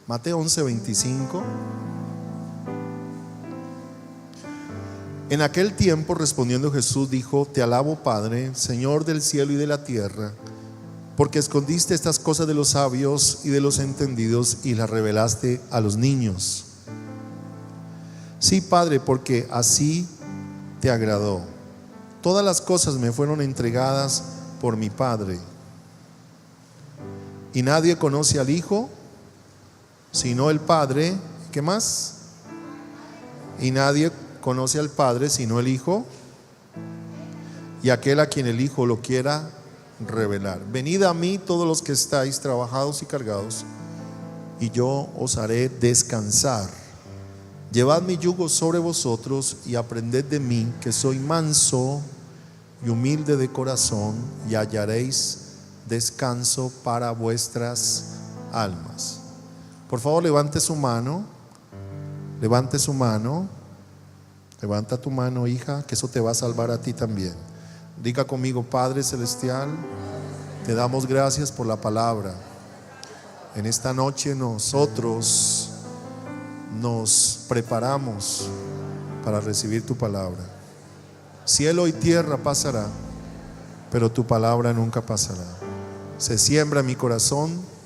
Mateo 11:25. En aquel tiempo, respondiendo Jesús, dijo: Te alabo, Padre, Señor del cielo y de la tierra, porque escondiste estas cosas de los sabios y de los entendidos y las revelaste a los niños. Sí, Padre, porque así te agradó. Todas las cosas me fueron entregadas por mi Padre, y nadie conoce al Hijo sino el Padre. ¿Qué más? Y nadie conoce al Padre sino el Hijo, y aquel a quien el Hijo lo quiera revelar. Venid a mí todos los que estáis trabajados y cargados, y yo os haré descansar. Llevad mi yugo sobre vosotros y aprended de mí, que soy manso y humilde de corazón, y hallaréis descanso para vuestras almas. Por favor, levante su mano. Levante su mano. Levanta tu mano, hija, que eso te va a salvar a ti también. Diga conmigo: Padre Celestial, te damos gracias por la palabra. En esta noche nosotros nos preparamos para recibir tu palabra. Cielo y tierra pasará, pero tu palabra nunca pasará. Se siembra en mi corazón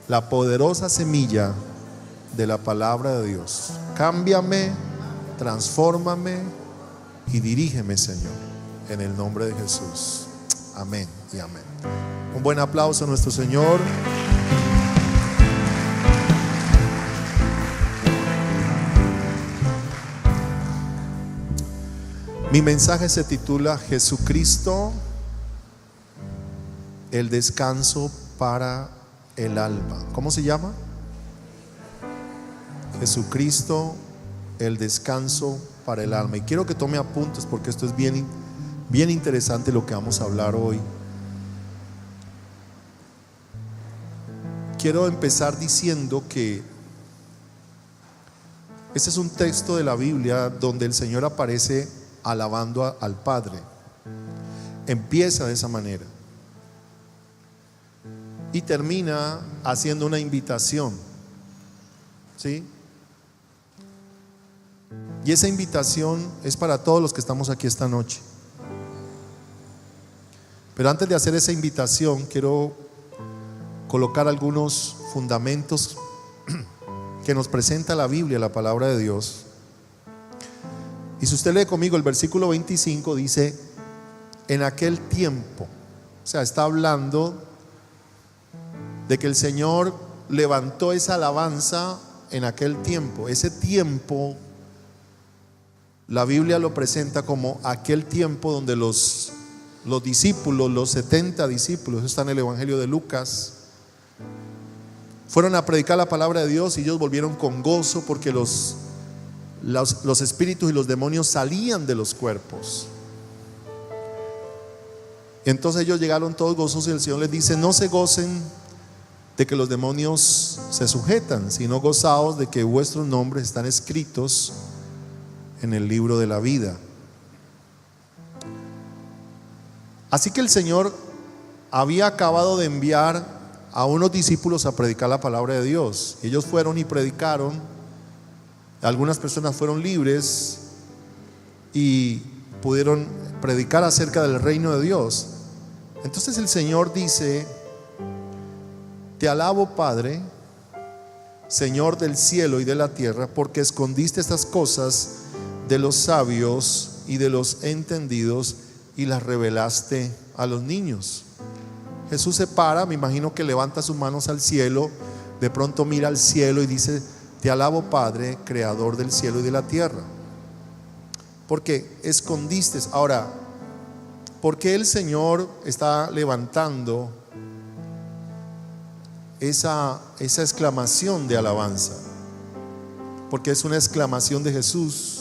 la poderosa semilla de la palabra de Dios. Cámbiame, transfórmame y dirígeme, Señor, en el nombre de Jesús. Amén y amén. Un buen aplauso a nuestro Señor. Mi mensaje se titula: Jesucristo, el descanso para el alma. ¿Cómo se llama? Jesucristo, el descanso para el alma. Y quiero que tome apuntes, porque esto es bien interesante lo que vamos a hablar hoy. Quiero empezar diciendo que este es un texto de la Biblia donde el Señor aparece alabando al Padre. Empieza de esa manera y termina haciendo una invitación, ¿sí? Y esa invitación es para todos los que estamos aquí esta noche. Pero antes de hacer esa invitación, quiero colocar algunos fundamentos que nos presenta la Biblia, la palabra de Dios. Y si usted lee conmigo el versículo 25, dice: en aquel tiempo. O sea, está hablando de que el Señor levantó esa alabanza en aquel tiempo. Ese tiempo, la Biblia lo presenta como aquel tiempo donde los discípulos, los 70 discípulos, eso está en el Evangelio de Lucas, fueron a predicar la palabra de Dios, y ellos volvieron con gozo porque los espíritus y los demonios salían de los cuerpos. Entonces ellos llegaron todos gozosos, y el Señor les dice: no se gocen de que los demonios se sujetan, sino gozaos de que vuestros nombres están escritos en el libro de la vida. Así que el Señor había acabado de enviar a unos discípulos a predicar la palabra de Dios. Ellos fueron y predicaron. Algunas personas fueron libres y pudieron predicar acerca del reino de Dios. Entonces el Señor dice: Te alabo, Padre, Señor del cielo y de la tierra, porque escondiste estas cosas de los sabios y de los entendidos y las revelaste a los niños. Jesús se para, me imagino que levanta sus manos al cielo, de pronto mira al cielo y dice: Te alabo, Padre, creador del cielo y de la tierra, porque escondiste. Ahora, ¿por qué el Señor está levantando esa exclamación de alabanza? Porque es una exclamación de Jesús,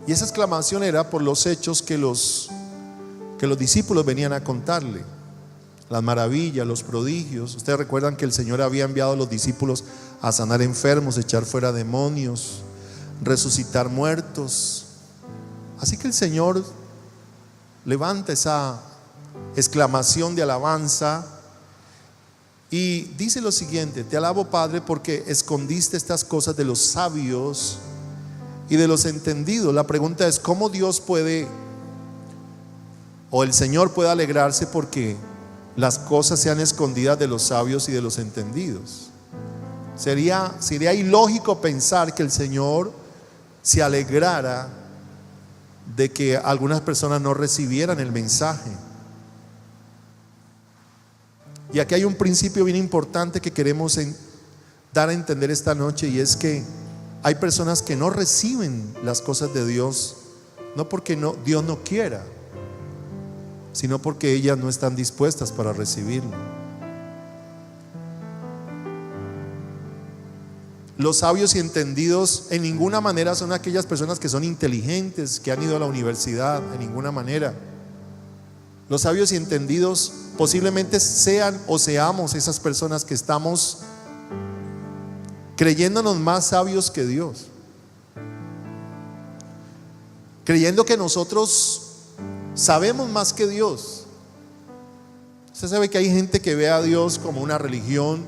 y esa exclamación era por los hechos que los discípulos venían a contarle, las maravillas, los prodigios. Ustedes recuerdan que el Señor había enviado a los discípulos a sanar enfermos, echar fuera demonios, resucitar muertos. Así que el Señor levanta esa exclamación de alabanza, Y dice lo siguiente: te alabo, Padre, porque escondiste estas cosas de los sabios y de los entendidos. La pregunta es, ¿cómo Dios puede, o el Señor puede alegrarse porque las cosas sean escondidas de los sabios y de los entendidos? Sería ilógico pensar que el Señor se alegrara de que algunas personas no recibieran el mensaje. Y aquí hay un principio bien importante que queremos dar a entender esta noche, y es que hay personas que no reciben las cosas de Dios, no porque Dios no quiera, sino porque ellas no están dispuestas para recibirlo. Los sabios y entendidos en ninguna manera son aquellas personas que son inteligentes, que han ido a la universidad, en ninguna manera. Los sabios y entendidos posiblemente sean o seamos esas personas que estamos creyéndonos más sabios que Dios, creyendo que nosotros sabemos más que Dios. Usted sabe que hay gente que ve a Dios como una religión,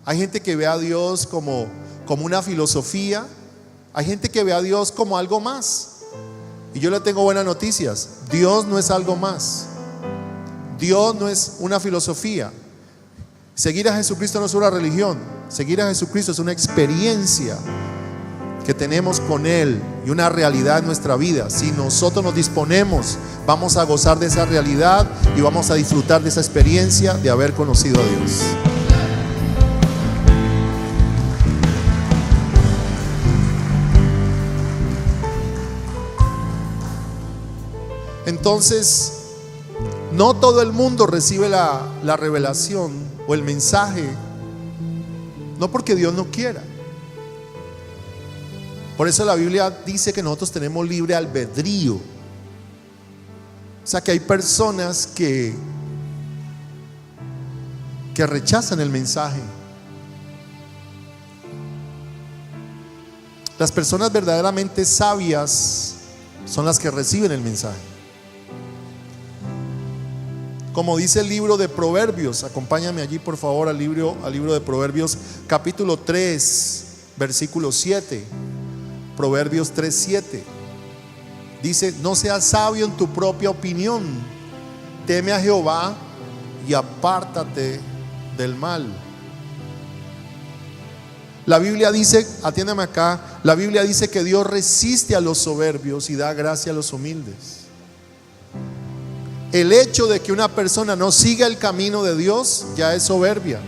hay gente que ve a Dios como una filosofía, hay gente que ve a Dios como algo más. Y yo le tengo buenas noticias: Dios no es algo más. Dios no es una filosofía. Seguir a Jesucristo no es una religión. Seguir a Jesucristo es una experiencia que tenemos con Él y una realidad en nuestra vida. Si nosotros nos disponemos, vamos a gozar de esa realidad y vamos a disfrutar de esa experiencia de haber conocido a Dios. Entonces, no todo el mundo recibe la revelación o el mensaje, no porque Dios no quiera. Por eso la Biblia dice que nosotros tenemos libre albedrío. O sea que hay personas que rechazan el mensaje. Las personas verdaderamente sabias son las que reciben el mensaje. Como dice el libro de Proverbios, acompáñame allí por favor al libro de Proverbios, capítulo 3, versículo 7. Proverbios 3:7 dice: no seas sabio en tu propia opinión, teme a Jehová y apártate del mal. La Biblia dice, atiéndame acá, la Biblia dice que Dios resiste a los soberbios y da gracia a los humildes. El hecho de que una persona no siga el camino de Dios ya es soberbia.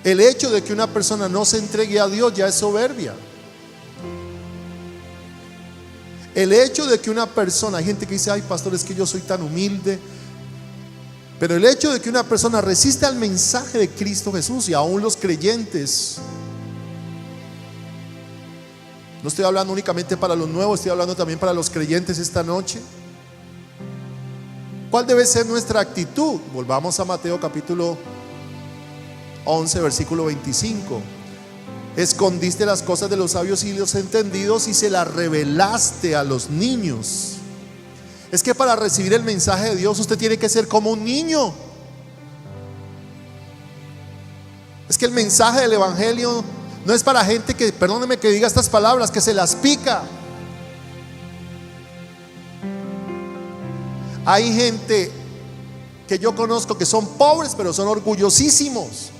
El hecho de que una persona no se entregue a Dios ya es soberbia. El hecho de que una persona, hay gente que dice: ay, pastor, es que yo soy tan humilde. Pero el hecho de que una persona resista al mensaje de Cristo Jesús, y aún los creyentes, no estoy hablando únicamente para los nuevos, estoy hablando también para los creyentes esta noche. ¿Cuál debe ser nuestra actitud? Volvamos a Mateo capítulo 11, versículo 25. Escondiste las cosas de los sabios y los entendidos y se las revelaste a los niños. Es que para recibir el mensaje de Dios usted tiene que ser como un niño. Es que el mensaje del evangelio no es para gente que, perdóneme que diga estas palabras, que se las pica. Hay gente que yo conozco que son pobres pero son orgullosísimos.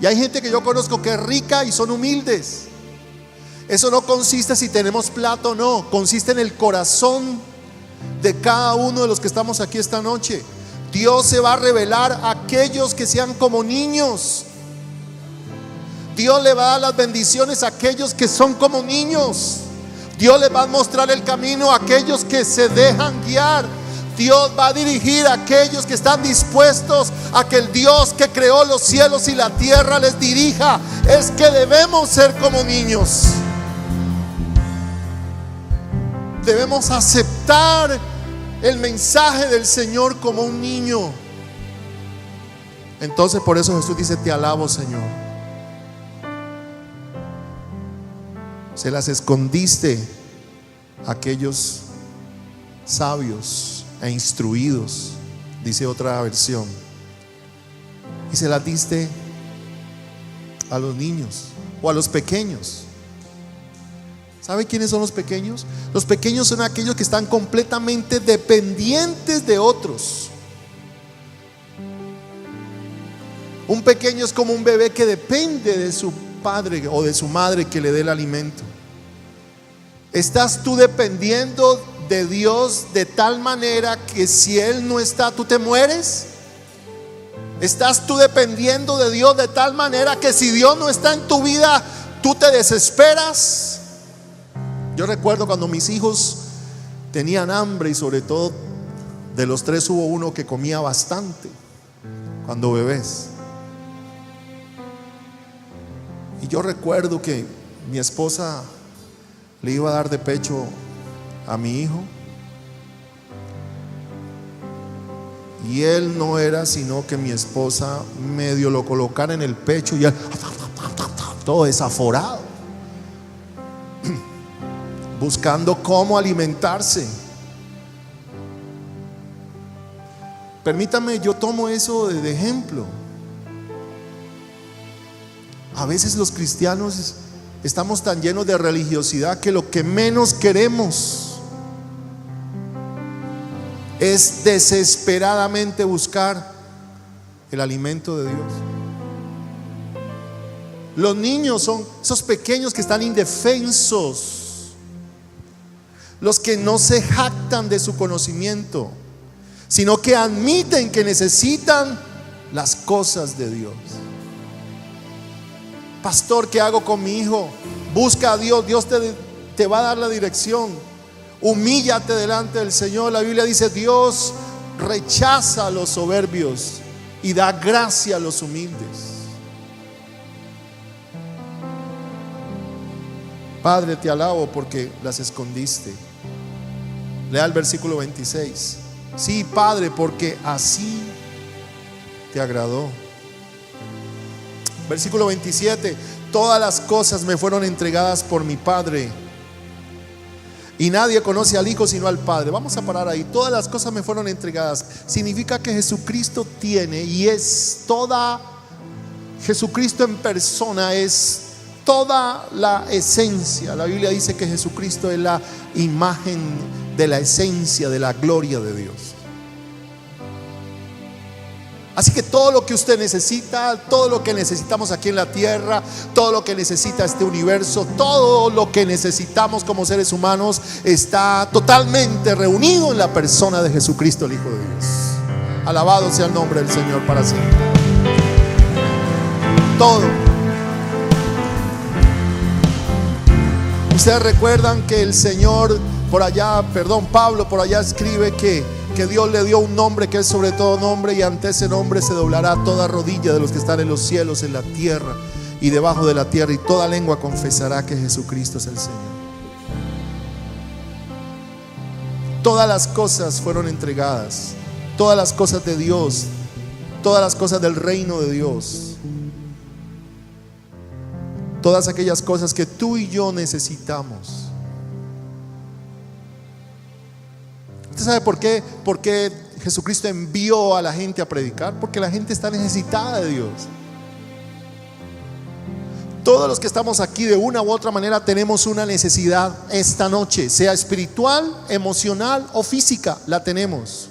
Y hay gente que yo conozco que es rica y son humildes. Eso no consiste si tenemos plata o no, consiste en el corazón de cada uno de los que estamos aquí esta noche. Dios se va a revelar a aquellos que sean como niños. Dios le va a dar las bendiciones a aquellos que son como niños. Dios les va a mostrar el camino a aquellos que se dejan guiar. Dios va a dirigir a aquellos que están dispuestos a que el Dios que creó los cielos y la tierra les dirija. Es que debemos ser como niños. Debemos aceptar el mensaje del Señor como un niño. Entonces por eso Jesús dice: te alabo, Señor. Se las escondiste a aquellos sabios e instruidos, dice otra versión. y se las diste a los niños o a los pequeños. ¿Sabe quiénes son los pequeños? Los pequeños son aquellos que están completamente dependientes de otros. Un pequeño es como un bebé que depende de su padre o de su madre que le dé el alimento. ¿Estás tú dependiendo de Dios de tal manera que si Él no está, tú te mueres? ¿Estás tú dependiendo de Dios de tal manera que si Dios no está en tu vida, tú te desesperas? Yo recuerdo cuando mis hijos tenían hambre, y sobre todo de los tres hubo uno que comía bastante cuando bebés. Y yo recuerdo que mi esposa le iba a dar de pecho a mi hijo, y él no era sino que mi esposa medio lo colocara en el pecho y él todo desaforado, buscando cómo alimentarse. Permítame, yo tomo eso de ejemplo. A veces los cristianos estamos tan llenos de religiosidad que lo que menos queremos es desesperadamente buscar el alimento de Dios. Los niños son esos pequeños que están indefensos, los que no se jactan de su conocimiento, sino que admiten que necesitan las cosas de Dios. Pastor, ¿qué hago con mi hijo? Busca a Dios, Dios te va a dar la dirección. Humíllate delante del Señor. La Biblia dice: Dios rechaza a los soberbios y da gracia a los humildes. Padre, te alabo porque las escondiste. Lea el versículo 26. Sí, Padre, porque así te agradó. Versículo 27. Todas las cosas me fueron entregadas por mi Padre, y nadie conoce al Hijo sino al Padre. Vamos a parar ahí. Todas las cosas me fueron entregadas. Significa que Jesucristo tiene y es toda. Jesucristo en persona es toda la esencia. La Biblia dice que Jesucristo es la imagen de la esencia de la gloria de Dios. Así que todo lo que usted necesita, todo lo que necesitamos aquí en la tierra, todo lo que necesita este universo, todo lo que necesitamos como seres humanos está totalmente reunido en la persona de Jesucristo, el Hijo de Dios. Alabado sea el nombre del Señor para siempre. Todo. Ustedes recuerdan que el Señor Pablo por allá escribe que Dios le dio un nombre que es sobre todo nombre, y ante ese nombre se doblará toda rodilla de los que están en los cielos, en la tierra y debajo de la tierra, y toda lengua confesará que Jesucristo es el Señor. Todas las cosas fueron entregadas, todas las cosas de Dios, todas las cosas del reino de Dios, todas aquellas cosas que tú y yo necesitamos. ¿Usted sabe por qué? Porque Jesucristo envió a la gente a predicar, porque la gente está necesitada de Dios. Todos los que estamos aquí de una u otra manera tenemos una necesidad esta noche, sea espiritual, emocional o física, la tenemos.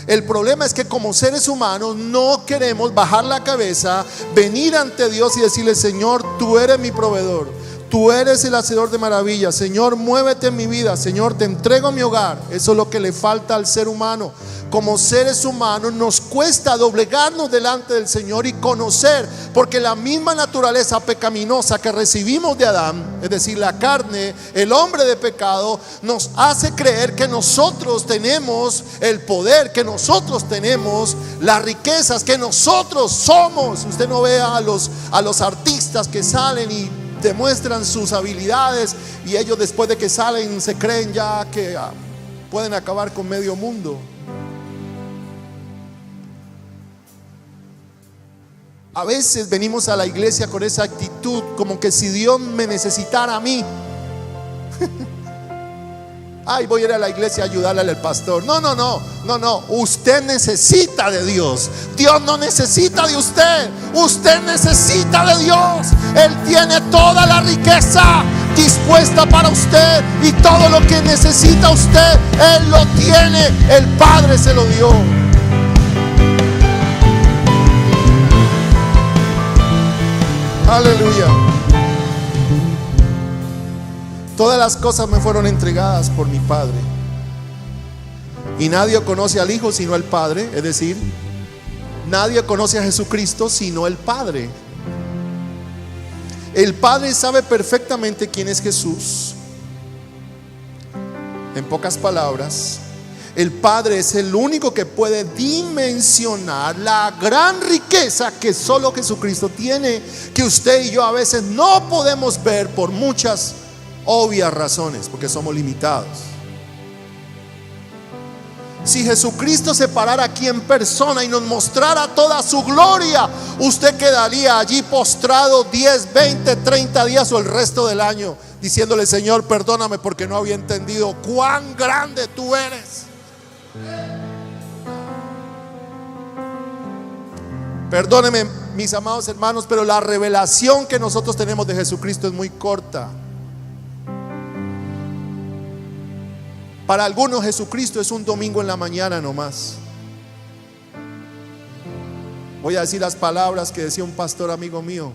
El problema es que como seres humanos no queremos bajar la cabeza, venir ante Dios y decirle: Señor, tú eres mi proveedor, tú eres el hacedor de maravillas. Señor, muévete en mi vida. Señor, te entrego mi hogar. Eso es lo que le falta al ser humano. Como seres humanos nos cuesta doblegarnos delante del Señor y conocer, porque la misma naturaleza pecaminosa que recibimos de Adán, es decir, la carne, el hombre de pecado, nos hace creer que nosotros tenemos el poder, que nosotros tenemos las riquezas, que nosotros somos. Usted no ve a los artistas que salen y demuestran sus habilidades, y ellos después de que salen se creen ya que pueden acabar con medio mundo. A veces venimos a la iglesia con esa actitud, como que si Dios me necesitara a mí. Ay, voy a ir a la iglesia a ayudarle al pastor. No. Usted necesita de Dios. Dios no necesita de usted. Usted necesita de Dios. Él tiene toda la riqueza dispuesta para usted, y todo lo que necesita usted, Él lo tiene. El Padre se lo dio. Aleluya. Todas las cosas me fueron entregadas por mi Padre, y nadie conoce al Hijo sino el Padre. Es decir, nadie conoce a Jesucristo sino el Padre. El Padre sabe perfectamente quién es Jesús. En pocas palabras, el Padre es el único que puede dimensionar la gran riqueza que solo Jesucristo tiene, que usted y yo a veces no podemos ver por muchas obvias razones, porque somos limitados. Si Jesucristo se parara aquí en persona y nos mostrara toda su gloria, usted quedaría allí postrado 10, 20, 30 días o el resto del año, diciéndole: Señor, perdóname porque no había entendido cuán grande tú eres. Perdónenme, mis amados hermanos, pero la revelación que nosotros tenemos de Jesucristo es muy corta. Para algunos Jesucristo es un domingo en la mañana nomás. Voy a decir las palabras que decía un pastor amigo mío.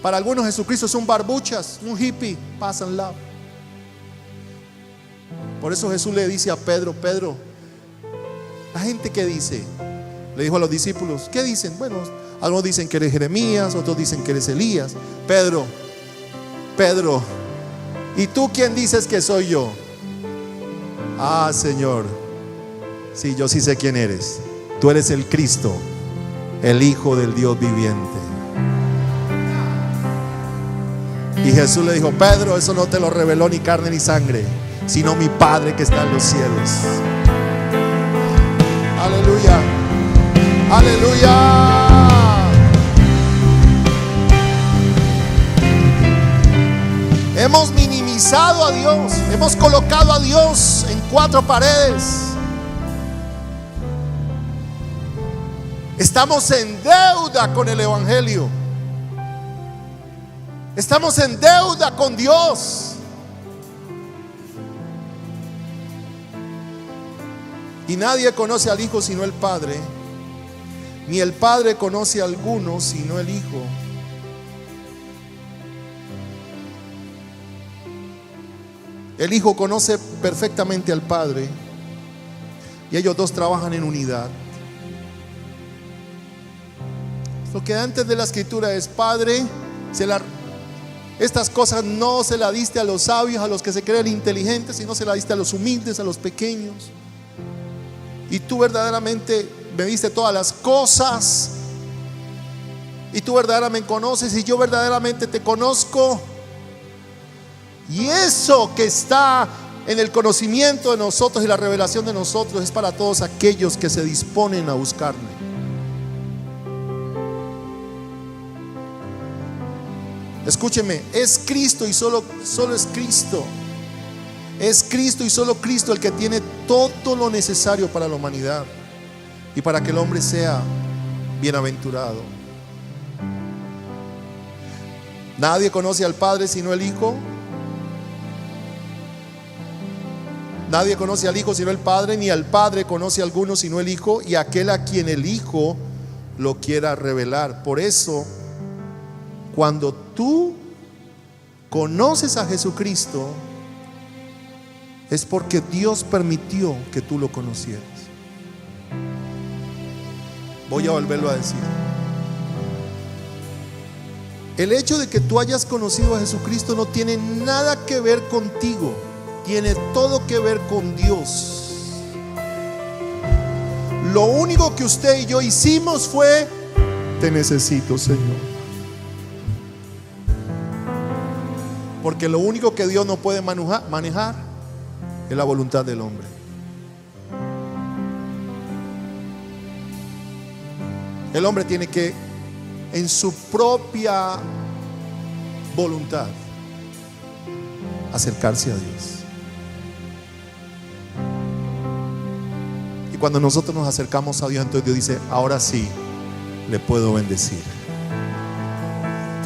Para algunos Jesucristo es un barbuchas, un hippie, pass and love. Por eso Jesús le dice a Pedro: Pedro, la gente ¿qué dice? Le dijo a los discípulos: ¿qué dicen? Bueno, algunos dicen que eres Jeremías, otros dicen que eres Elías. Pedro, ¿y tú quién dices que soy yo? Ah, Señor, sí, yo sí sé quién eres. Tú eres el Cristo, el Hijo del Dios viviente. Y Jesús le dijo: Pedro, eso no te lo reveló ni carne ni sangre, sino mi Padre que está en los cielos. Aleluya, aleluya. Hemos minimizado a Dios, hemos colocado a Dios en cuatro paredes. Estamos en deuda con el Evangelio. Estamos en deuda con Dios. Y nadie conoce al Hijo sino el Padre, ni el Padre conoce a alguno sino el Hijo. El Hijo conoce perfectamente al Padre, y ellos dos trabajan en unidad. Lo que antes de la Escritura es: Padre, estas cosas no se las diste a los sabios, a los que se creen inteligentes, sino se las diste a los humildes, a los pequeños. Y tú verdaderamente me diste todas las cosas, y tú verdaderamente me conoces, y yo verdaderamente te conozco. Y eso que está en el conocimiento de nosotros y la revelación de nosotros es para todos aquellos que se disponen a buscarle. Escúcheme, es Cristo y solo es Cristo. Es Cristo y solo Cristo el que tiene todo lo necesario para la humanidad y para que el hombre sea bienaventurado. Nadie conoce al Padre sino el Hijo. Nadie conoce al Hijo sino el Padre, ni al Padre conoce a alguno sino el Hijo, y aquel a quien el Hijo lo quiera revelar. Por eso, cuando tú conoces a Jesucristo, es porque Dios permitió que tú lo conocieras. Voy a volverlo a decir. El hecho de que tú hayas conocido a Jesucristo no tiene nada que ver contigo, tiene todo que ver con Dios. Lo único que usted y yo hicimos fue: te necesito, Señor. Porque lo único que Dios no puede manejar es la voluntad del hombre. El hombre tiene que, en su propia voluntad, acercarse a Dios. Y cuando nosotros nos acercamos a Dios, entonces Dios dice: ahora sí le puedo bendecir.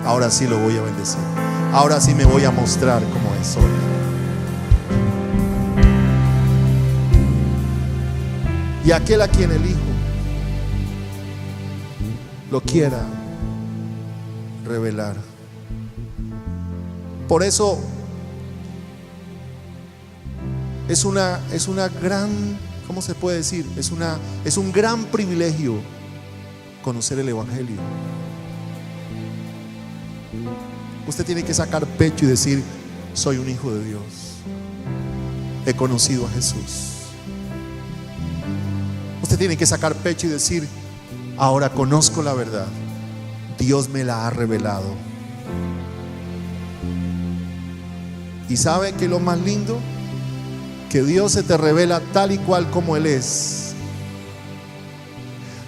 Ahora sí lo voy a bendecir. Ahora sí me voy a mostrar como es hoy. Y aquel a quien el Hijo lo quiera revelar. Por eso es una gran, ¿cómo se puede decir? Es un gran privilegio conocer el Evangelio. Usted tiene que sacar pecho y decir: soy un hijo de Dios. He conocido a Jesús. Usted tiene que sacar pecho y decir: ahora conozco la verdad. Dios me la ha revelado. ¿Y sabe que lo más lindo? Que Dios se te revela tal y cual como Él es.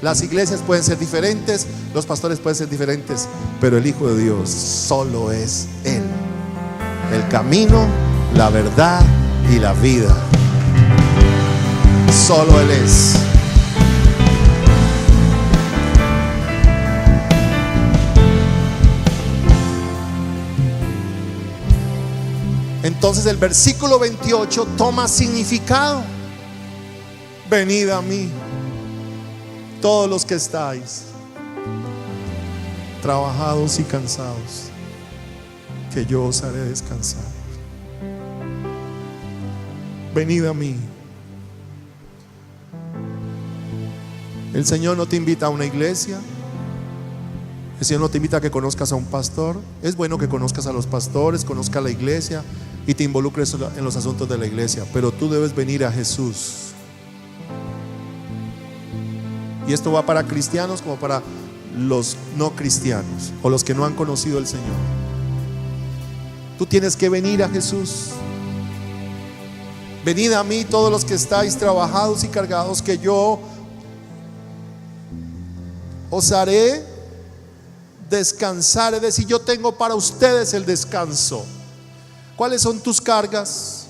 Las iglesias pueden ser diferentes, los pastores pueden ser diferentes, pero el Hijo de Dios solo es Él. El camino, la verdad y la vida. Solo Él es. Entonces el versículo 28 toma significado. Venid a mí, todos los que estáis trabajados y cansados, que yo os haré descansar. Venid a mí. El Señor no te invita a una iglesia. El Señor no te invita a que conozcas a un pastor. Es bueno que conozcas a los pastores, conozcas la iglesia y te involucres en los asuntos de la iglesia, pero tú debes venir a Jesús. Y esto va para cristianos como para los no cristianos o los que no han conocido al Señor. Tú tienes que venir a Jesús. Venid a mí todos los que estáis trabajados y cargados, que yo os haré descansar. Es decir, yo tengo para ustedes el descanso. ¿Cuáles son tus cargas?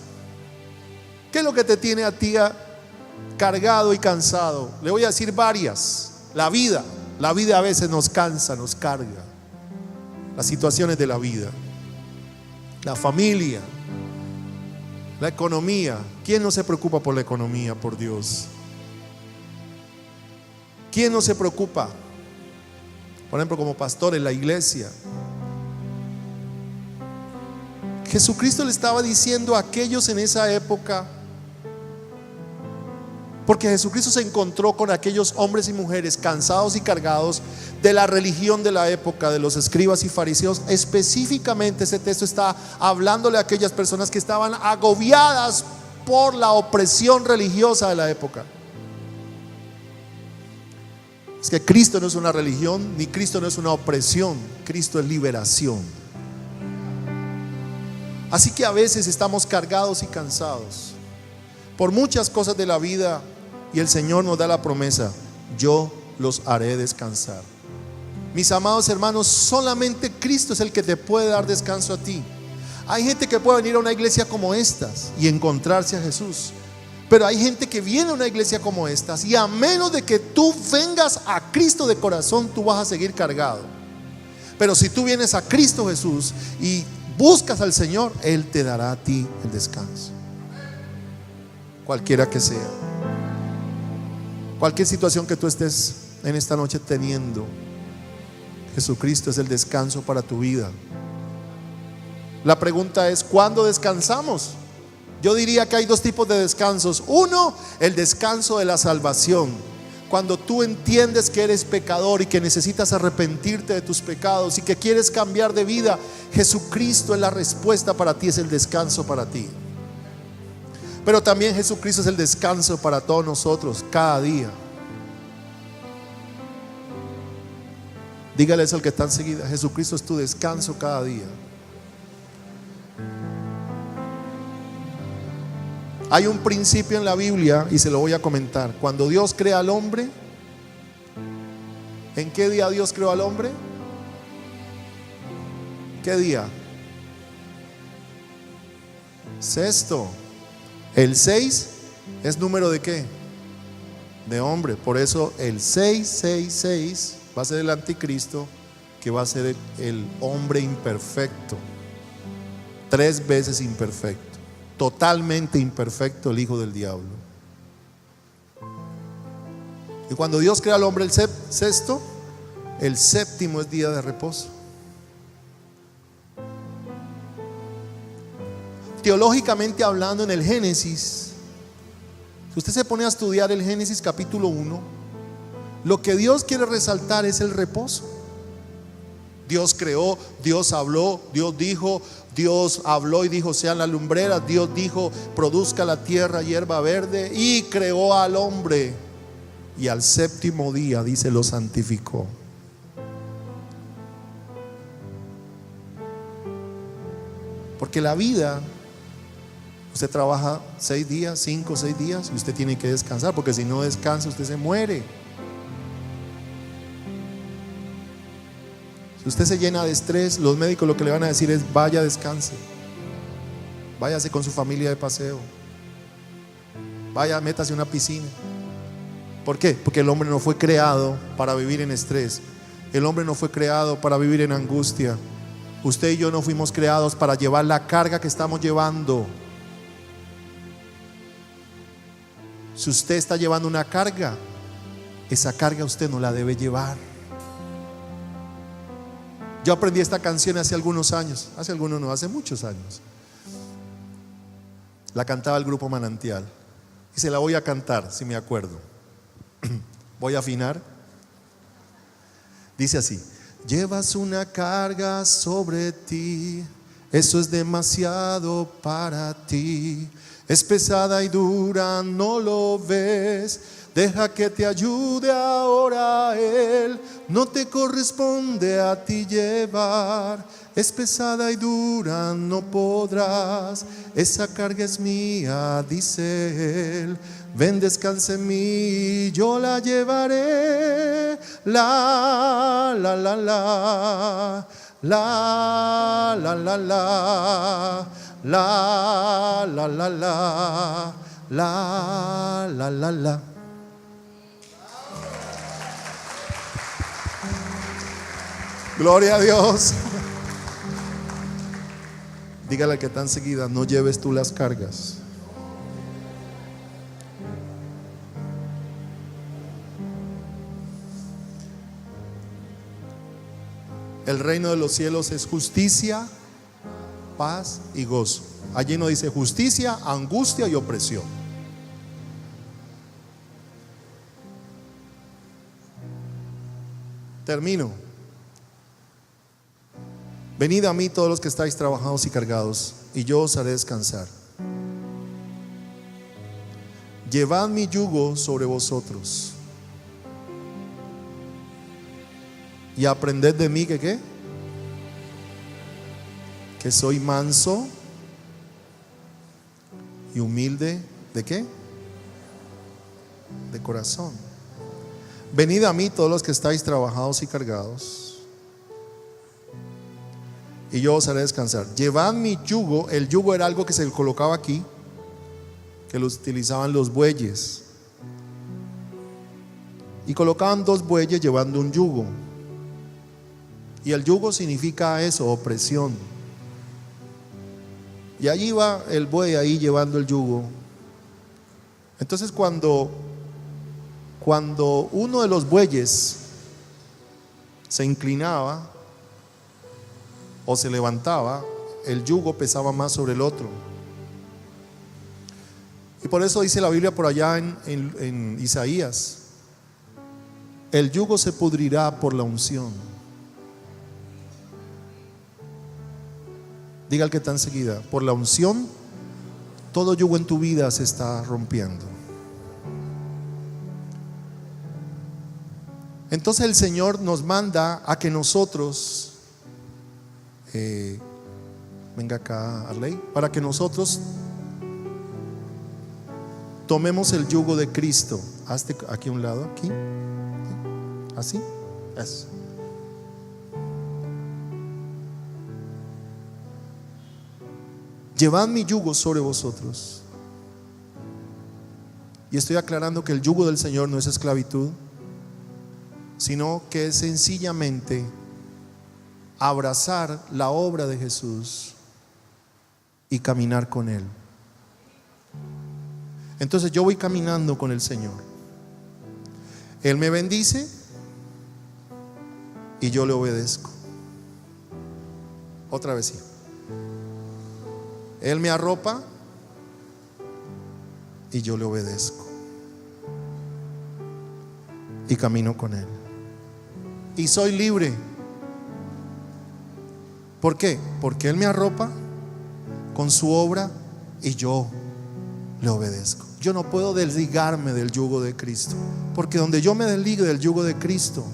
¿Qué es lo que te tiene a ti cargado y cansado? Le voy a decir varias. La vida a veces nos cansa, nos carga. Las situaciones de la vida, la familia, la economía. ¿Quién no se preocupa por la economía, por Dios? ¿Quién no se preocupa? Por ejemplo, como pastor en la iglesia. Jesucristo le estaba diciendo a aquellos en esa época, porque Jesucristo se encontró con aquellos hombres y mujeres cansados y cargados de la religión de la época, de los escribas y fariseos. Específicamente ese texto está hablándole a aquellas personas que estaban agobiadas por la opresión religiosa de la época. Es que Cristo no es una religión, ni Cristo no es una opresión. Cristo es liberación. Así que a veces estamos cargados y cansados por muchas cosas de la vida, y el Señor nos da la promesa: yo los haré descansar. Mis amados hermanos, solamente Cristo es el que te puede dar descanso a ti. Hay gente que puede venir a una iglesia como estas y encontrarse a Jesús, pero hay gente que viene a una iglesia como estas y a menos de que tú vengas a Cristo de corazón, tú vas a seguir cargado. Pero si tú vienes a Cristo Jesús y buscas al Señor, Él te dará a ti el descanso, cualquiera que sea. Cualquier situación que tú estés en esta noche teniendo, Jesucristo es el descanso para tu vida. La pregunta es: ¿cuándo descansamos? Yo diría que hay dos tipos de descansos. Uno, el descanso de la salvación. Cuando tú entiendes que eres pecador y que necesitas arrepentirte de tus pecados y que quieres cambiar de vida, Jesucristo es la respuesta para ti, es el descanso para ti. Pero también Jesucristo es el descanso para todos nosotros cada día. Dígale eso al que está enseguida: Jesucristo es tu descanso cada día. Hay un principio en la Biblia y se lo voy a comentar. Cuando Dios crea al hombre, ¿en qué día Dios creó al hombre? ¿Qué día? Sexto. El 6 es número de ¿qué? de hombre. Por eso el 666 va a ser el anticristo, que va a ser el hombre imperfecto, 3 veces imperfecto, totalmente imperfecto, el hijo del diablo. Y cuando Dios crea al hombre el sexto, el séptimo es día de reposo. Teológicamente hablando, en el Génesis, si usted se pone a estudiar el Génesis capítulo 1, lo que Dios quiere resaltar es el reposo. Dios creó, Dios habló, Dios dijo, Dios habló y dijo sean las lumbreras, Dios dijo produzca la tierra hierba verde, y creó al hombre, y al séptimo día, dice, lo santificó. Porque la vida, usted trabaja 6 días, 5 o 6 días, y usted tiene que descansar, porque si no descansa usted se muere. Si usted se llena de estrés, los médicos lo que le van a decir es vaya, descanse, váyase con su familia de paseo, vaya, métase a una piscina. ¿Por qué? Porque el hombre no fue creado para vivir en estrés. El hombre no fue creado para vivir en angustia. Usted y yo no fuimos creados para llevar la carga que estamos llevando. Si usted está llevando una carga, esa carga usted no la debe llevar. Yo aprendí esta canción hace algunos años, hace muchos años. La cantaba el grupo Manantial y se la voy a cantar si me acuerdo. Voy a afinar. Dice así: llevas una carga sobre ti, eso es demasiado para ti. Es pesada y dura, no lo ves. Deja que te ayude ahora Él. No te corresponde a ti llevar. Es pesada y dura, no podrás. Esa carga es mía, dice Él. Ven, descansa en mí, yo la llevaré. La, la, la, la. La, la, la, la. La, la, la, la. La, la, la, la. Gloria a Dios. Dígale que tan seguida, no lleves tú las cargas. El reino de los cielos es justicia, paz y gozo. Allí no dice justicia, angustia y opresión. Termino. Venid a mí todos los que estáis trabajados y cargados, y yo os haré descansar. Llevad mi yugo sobre vosotros y aprended de mí que soy manso y humilde ¿de qué? De corazón. Venid a mí todos los que estáis trabajados y cargados, y yo os haré descansar. Llevad mi yugo. El yugo era algo que se colocaba aquí, que lo utilizaban los bueyes, y colocaban 2 bueyes llevando un yugo. Y el yugo significa eso, opresión. Y allí va el buey ahí llevando el yugo. Entonces cuando uno de los bueyes se inclinaba o se levantaba, el yugo pesaba más sobre el otro. Y por eso dice la Biblia por allá en Isaías: el yugo se pudrirá por la unción. Diga al que está enseguida: por la unción todo yugo en tu vida se está rompiendo. Entonces el Señor nos manda a que nosotros venga acá, Arley, para que nosotros tomemos el yugo de Cristo. Hazte aquí a un lado, aquí, así, eso. Llevad mi yugo sobre vosotros Y estoy aclarando que el yugo del Señor no es esclavitud, sino que es sencillamente abrazar la obra de Jesús y caminar con Él. Entonces yo voy caminando con el Señor. Él me bendice y yo le obedezco. Otra vez, sí. Él me arropa y yo le obedezco y camino con Él. Y soy libre. ¿Por qué? Porque Él me arropa con su obra y yo le obedezco. Yo no puedo desligarme del yugo de Cristo, porque donde yo me desligue del yugo de Cristo,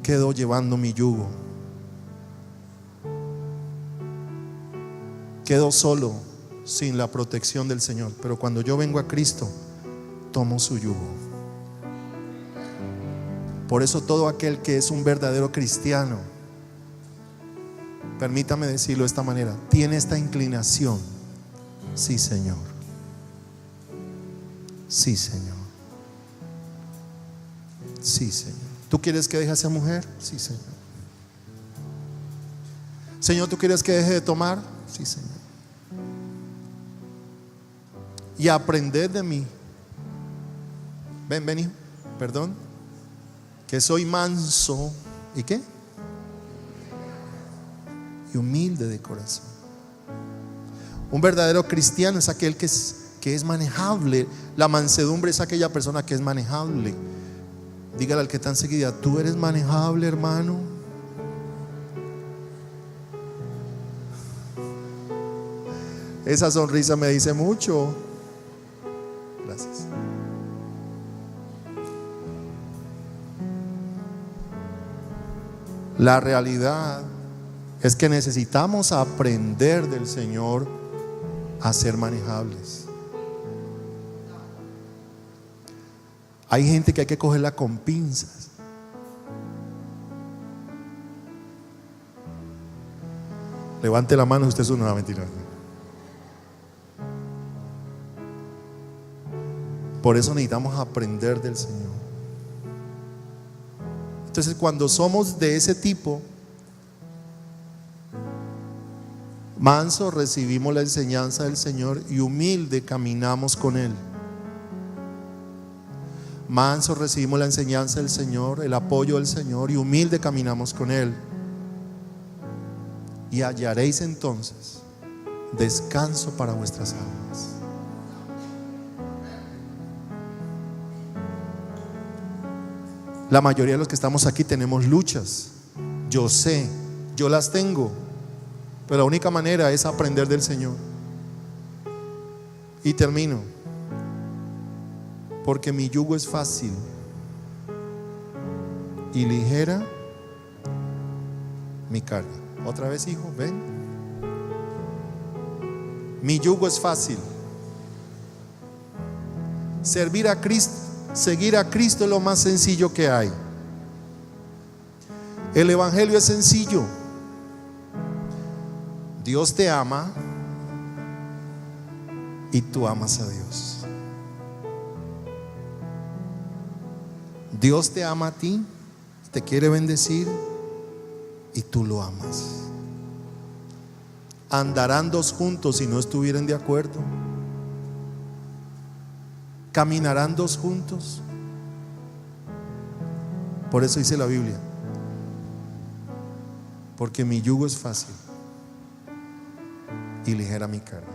quedo llevando mi yugo. Quedo solo, sin la protección del Señor. Pero cuando yo vengo a Cristo, tomo su yugo. Por eso todo aquel que es un verdadero cristiano, permítame decirlo de esta manera, tiene esta inclinación. Sí, Señor. Sí, Señor. Sí, Señor. ¿Tú quieres que deje a esa mujer? Sí, Señor. Señor, ¿tú quieres que deje de tomar? Sí, Señor. Y aprender de mí. Ven, hijo. Perdón. Que soy manso. ¿Y qué? Y humilde de corazón. Un verdadero cristiano es aquel que es manejable. La mansedumbre es aquella persona que es manejable. Dígale al que está enseguida: tú eres manejable, hermano. Esa sonrisa me dice mucho. Gracias. La realidad es que necesitamos aprender del Señor a ser manejables. Hay gente que hay que cogerla con pinzas. Levante la mano, usted es una mentira. Por eso necesitamos aprender del Señor. Entonces, cuando somos de ese tipo, manso, recibimos la enseñanza del Señor y humilde caminamos con Él. Manso, recibimos la enseñanza del Señor, el apoyo del Señor y humilde caminamos con Él. Y hallaréis entonces descanso para vuestras almas. La mayoría de los que estamos aquí tenemos luchas. Yo sé, yo las tengo. Pero la única manera es aprender del Señor. Y termino. Porque mi yugo es fácil y ligera mi carga. Otra vez, hijo, ven. Mi yugo es fácil. Servir a Cristo, seguir a Cristo es lo más sencillo que hay. El evangelio es sencillo. Dios te ama y tú amas a Dios. Dios te ama a ti, te quiere bendecir y tú lo amas. Andarán dos juntos si no estuvieran de acuerdo. Caminarán dos juntos. Por eso dice la Biblia: porque mi yugo es fácil y ligera mi carga.